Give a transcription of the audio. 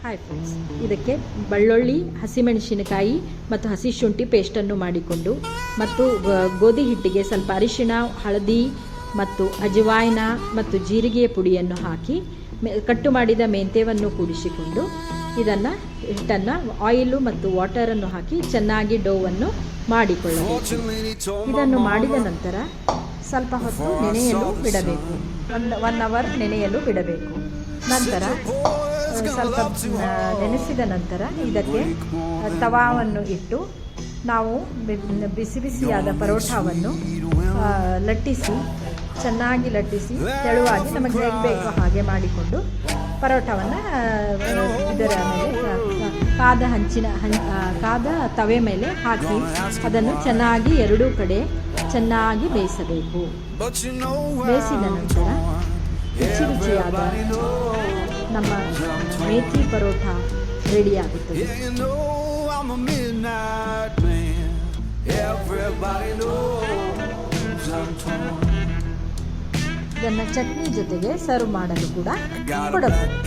Hi friends, ಇದಕ್ಕೆ ಬೆಳ್ಳುಳ್ಳಿ, ಹಸಿಮೆಣಸಿನಕಾಯಿ ಮತ್ತು ಹಸಿ ಶುಂಠಿ ಪೇಸ್ಟನ್ನು ಮಾಡಿಕೊಂಡು ಮತ್ತು ಗೋಧಿ ಹಿಟ್ಟಿಗೆ ಸ್ವಲ್ಪ ಅರಿಶಿಣ, ಹಳದಿ ಮತ್ತು ಅಜವಾಯಿನ ಮತ್ತು ಜೀರಿಗೆಯ ಪುಡಿಯನ್ನು ಹಾಕಿ ಕಟ್ಟು ಮಾಡಿದ ಮೆಂತ್ಯವನ್ನು ಕೂಡಿಸಿಕೊಂಡು ಹಿಟ್ಟನ್ನು ಆಯಿಲು ಮತ್ತು ವಾಟರನ್ನು ಹಾಕಿ ಚೆನ್ನಾಗಿ ಡೋವನ್ನು ಮಾಡಿಕೊಳ್ಳಬೇಕು. ಇದನ್ನು ಮಾಡಿದ ನಂತರ ಸ್ವಲ್ಪ ಹೊತ್ತು ನೆನೆಯಲು ಬಿಡಬೇಕು. ಒನ್ ಅವರ್ ನೆನೆಯಲು ಬಿಡಬೇಕು. ನಂತರ ಸ್ವಲ್ಪ ನೆನೆಸಿದ ನಂತರ ಇದಕ್ಕೆ ತವಾವನ್ನು ಇಟ್ಟು ನಾವು ಬಿಸಿ ಬಿಸಿಯಾದ ಪರೋಠವನ್ನು ಚೆನ್ನಾಗಿ ಲಟ್ಟಿಸಿ ತೆಳುವಾಗಿ ನಮಗೆ ಹೇಗೆ ಬೇಕೋ ಹಾಗೆ ಮಾಡಿಕೊಂಡು ಪರೋಠವನ್ನು ಇದರ ಮೇಲೆ ಕಾದ ತವೆ ಮೇಲೆ ಹಾಕಿ ಅದನ್ನು ಚೆನ್ನಾಗಿ ಎರಡೂ ಕಡೆ ಚೆನ್ನಾಗಿ ಬೇಯಿಸಬೇಕು. ಬೇಯಿಸಿದ ನಂತರ ರುಚಿಯಾದ ನಮ್ಮ ಮೇಥಿ ಪರೋಠ ರೆಡಿಯಾಗುತ್ತದೆ. ಇದನ್ನು ಚಟ್ನಿ ಜೊತೆಗೆ ಸರ್ವ್ ಮಾಡಲು ಕೂಡ ಕೊಡಬಹುದು.